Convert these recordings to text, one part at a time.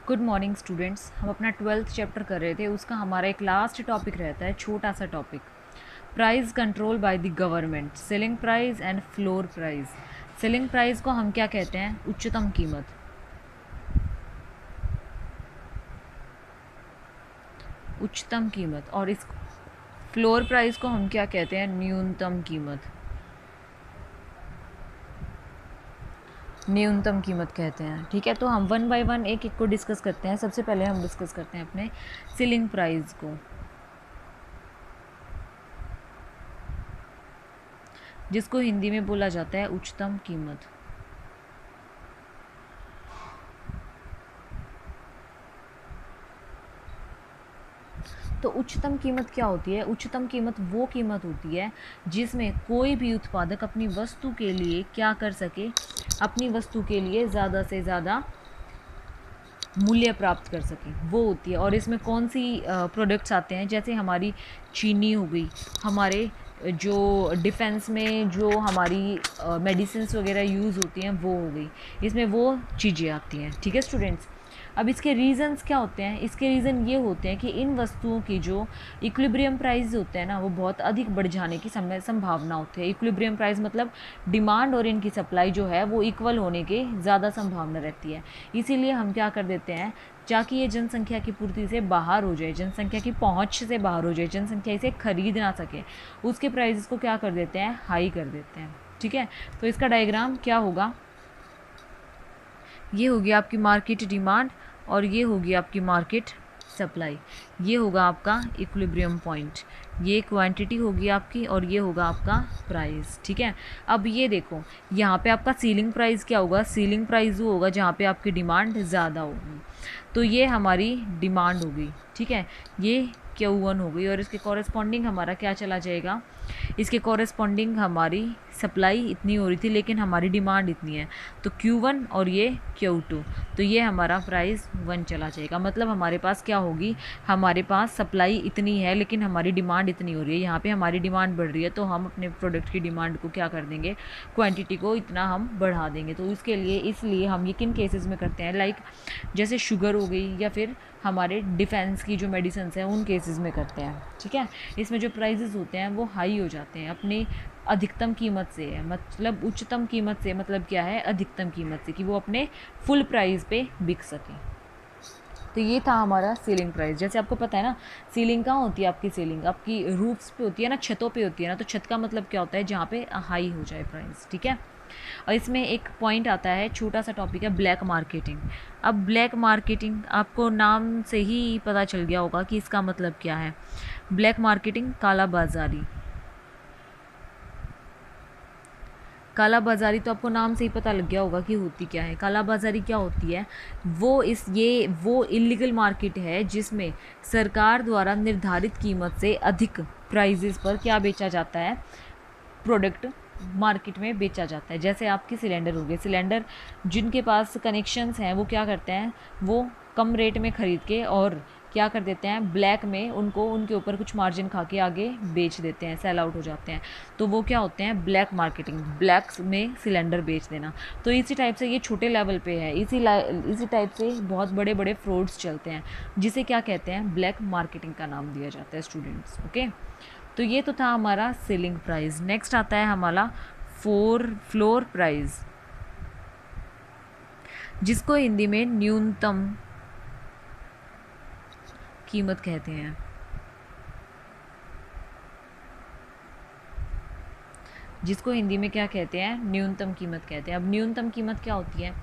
Good morning students. हम अपना 12th chapter कर रहे थे, उसका हमारा एक लास्ट टॉपिक रहता है, छोटा सा topic, price control by the government, selling price and floor price. Selling price को हम क्या कहते हैं? उच्चतम कीमत। उच्चतम कीमत। और इस फ्लोर प्राइस को हम क्या कहते हैं? न्यूनतम कीमत। न्यूनतम कीमत कहते हैं। ठीक है, तो हम वन बाय वन एक एक को डिस्कस करते हैं। सबसे पहले हम डिस्कस करते हैं अपने सीलिंग प्राइस को, जिसको हिंदी में बोला जाता है उच्चतम कीमत। तो उच्चतम कीमत क्या होती है? उच्चतम कीमत वो कीमत होती है जिसमें कोई भी उत्पादक अपनी वस्तु के लिए क्या कर सके, अपनी वस्तु के लिए ज़्यादा से ज़्यादा मूल्य प्राप्त कर सके, वो होती है। और इसमें कौन सी प्रोडक्ट्स आते हैं? जैसे हमारी चीनी हो गई, हमारे जो डिफेंस में जो हमारी मेडिसिन्स वगैरह यूज़ होती हैं वो हो गई, इसमें वो चीज़ें आती हैं। ठीक है स्टूडेंट्स, अब इसके रीज़न्स क्या होते हैं? इसके रीज़न ये होते हैं कि इन वस्तुओं की जो इक्विलिब्रियम प्राइस होते हैं ना, वो बहुत अधिक बढ़ जाने की संभावना होती है। इक्विलिब्रियम प्राइस मतलब डिमांड और इनकी सप्लाई जो है वो इक्वल होने की ज़्यादा संभावना रहती है। इसीलिए हम क्या कर देते हैं, ताकि ये जनसंख्या की पूर्ति से बाहर हो जाए, जनसंख्या की पहुंच से बाहर हो जाए, जनसंख्या इसे खरीद ना सके, उसके प्राइसेस को क्या कर देते हैं? हाई कर देते हैं। ठीक है, तो इसका डायग्राम क्या होगा? ये होगी आपकी मार्केट डिमांड और ये होगी आपकी मार्केट सप्लाई। ये होगा आपका इक्विलिब्रियम पॉइंट, ये क्वांटिटी होगी आपकी और ये होगा आपका प्राइस। ठीक है, अब ये देखो, यहाँ पे आपका सीलिंग प्राइस क्या होगा? सीलिंग प्राइस वो होगा जहाँ पे आपकी डिमांड ज़्यादा होगी। तो ये हमारी डिमांड होगी। ठीक है, ये Q1 हो गई और इसके कॉरेस्पॉन्डिंग हमारा क्या चला जाएगा? इसके कॉरेस्पॉन्डिंग हमारी सप्लाई इतनी हो रही थी लेकिन हमारी डिमांड इतनी है, तो Q1 और ये Q2, तो ये हमारा प्राइस 1 चला जाएगा। मतलब हमारे पास क्या होगी? हमारे पास सप्लाई इतनी है लेकिन हमारी डिमांड इतनी हो रही है। यहाँ पे हमारी डिमांड बढ़ रही है तो हम अपने प्रोडक्ट की डिमांड को क्या कर देंगे? क्वांटिटी को इतना हम बढ़ा देंगे। तो इसके लिए इसलिए हम ये किन केसेस में करते हैं? लाइक जैसे शुगर हो गई या फिर हमारे डिफेंस की जो मेडिसिन हैं उन केसेस में करते हैं। ठीक है, इसमें जो प्राइजेस होते हैं वो हाई हो जाते हैं अपनी अधिकतम कीमत से है। मतलब उच्चतम कीमत से मतलब क्या है? अधिकतम कीमत से, कि वो अपने फुल प्राइस पे बिक सके। तो ये था हमारा सीलिंग प्राइस। जैसे आपको पता है ना, सीलिंग कहाँ होती है? आपकी सीलिंग आपकी रूफ्स पे होती है ना, छतों पे होती है ना। तो छत का मतलब क्या होता है? जहाँ पे हाई हो जाए प्राइस। ठीक है, और इसमें एक पॉइंट आता है, छोटा सा टॉपिक है, ब्लैक मार्केटिंग। अब ब्लैक मार्केटिंग आपको नाम से ही पता चल गया होगा कि इसका मतलब क्या है। ब्लैक मार्केटिंग, काला बाजारी। काला बाजारी तो आपको नाम से ही पता लग गया होगा कि होती क्या है। काला बाजारी क्या होती है? वो इलीगल मार्केट है जिसमें सरकार द्वारा निर्धारित कीमत से अधिक प्राइजेस पर क्या बेचा जाता है? प्रोडक्ट मार्केट में बेचा जाता है। जैसे आपके सिलेंडर हो गए, सिलेंडर जिनके पास कनेक्शंस हैं वो क्या करते हैं? वो कम रेट में ख़रीद के और क्या कर देते हैं? ब्लैक में उनको उनके ऊपर कुछ मार्जिन खा के आगे बेच देते हैं, सेल आउट हो जाते हैं। तो वो क्या होते हैं? ब्लैक मार्केटिंग, ब्लैक में सिलेंडर बेच देना। तो इसी टाइप से ये छोटे लेवल पे है, इसी टाइप से बहुत बड़े बड़े फ्रॉड्स चलते हैं, जिसे क्या कहते हैं? ब्लैक मार्केटिंग का नाम दिया जाता है स्टूडेंट्स। ओके, तो ये तो था हमारा सेलिंग प्राइस। नेक्स्ट आता है हमारा फ्लोर प्राइस, जिसको हिंदी में न्यूनतम कीमत कहते हैं। जिसको हिंदी में क्या कहते हैं? न्यूनतम कीमत कहते हैं। अब न्यूनतम कीमत क्या होती है?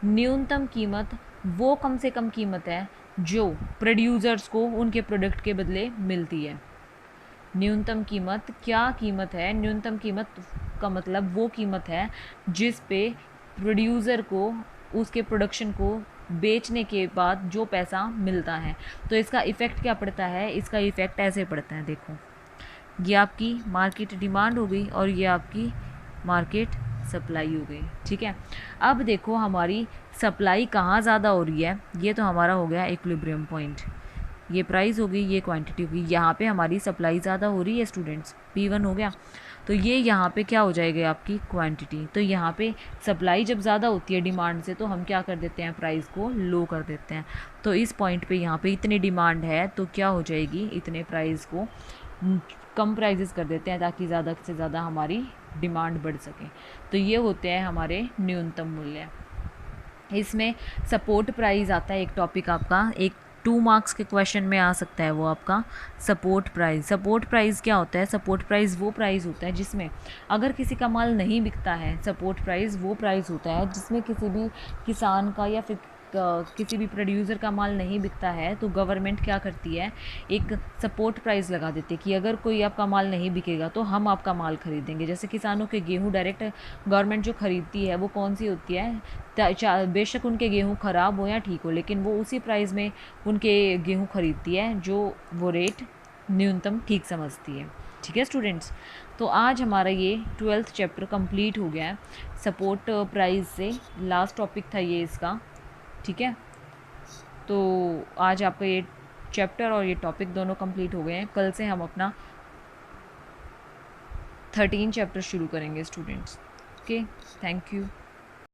न्यूनतम कीमत वो कम से कम कीमत है जो प्रोड्यूसर्स को उनके प्रोडक्ट के बदले मिलती है। न्यूनतम कीमत क्या कीमत है? न्यूनतम कीमत का मतलब वो कीमत है जिस पे प्रोड्यूसर को उसके प्रोडक्शन को बेचने के बाद जो पैसा मिलता है। तो इसका इफ़ेक्ट क्या पड़ता है? इसका इफ़ेक्ट ऐसे पड़ता है, देखो, ये आपकी मार्केट डिमांड हो गई और ये आपकी मार्केट सप्लाई हो गई। ठीक है, अब देखो हमारी सप्लाई कहाँ ज़्यादा हो रही है? ये तो हमारा हो गया इक्विलिब्रियम पॉइंट। ये प्राइस हो गई, ये क्वांटिटी होगी। यहाँ पे हमारी सप्लाई ज़्यादा हो रही है स्टूडेंट्स, P1 हो गया, तो ये यहाँ पे क्या हो जाएगी आपकी क्वांटिटी। तो यहाँ पे सप्लाई जब ज़्यादा होती है डिमांड से तो हम क्या कर देते हैं, प्राइस को लो कर देते हैं। तो इस पॉइंट पे यहाँ पे इतनी डिमांड है तो क्या हो जाएगी, इतने प्राइस को कम प्राइजेस कर देते हैं ताकि ज़्यादा से ज़्यादा हमारी डिमांड बढ़ सके। तो ये होते हैं हमारे न्यूनतम मूल्य। इसमें सपोर्ट प्राइस आता है एक टॉपिक आपका, एक 2 मार्क्स के क्वेश्चन में आ सकता है वो आपका सपोर्ट प्राइस। सपोर्ट प्राइस क्या होता है, सपोर्ट प्राइस वो प्राइस होता है जिसमें अगर किसी का माल नहीं बिकता है, सपोर्ट प्राइस वो प्राइस होता है जिसमें किसी भी किसान का या फिर किसी भी प्रोड्यूसर का माल नहीं बिकता है तो गवर्नमेंट क्या करती है, एक सपोर्ट प्राइस लगा देती है कि अगर कोई आपका माल नहीं बिकेगा तो हम आपका माल खरीदेंगे। जैसे किसानों के गेहूँ डायरेक्ट गवर्नमेंट जो खरीदती है वो कौन सी होती है, बेशक उनके गेहूँ ख़राब हो या ठीक हो लेकिन वो उसी प्राइस में उनके गेहूँ खरीदती है जो वो रेट न्यूनतम ठीक समझती है। ठीक है स्टूडेंट्स, तो आज हमारा ये 12th चैप्टर कंप्लीट हो गया है सपोर्ट प्राइस से। लास्ट टॉपिक था ये इसका। ठीक है, तो आज आपका ये चैप्टर और ये टॉपिक दोनों कंप्लीट हो गए हैं। कल से हम अपना 13 चैप्टर शुरू करेंगे स्टूडेंट्स। Okay, thank you.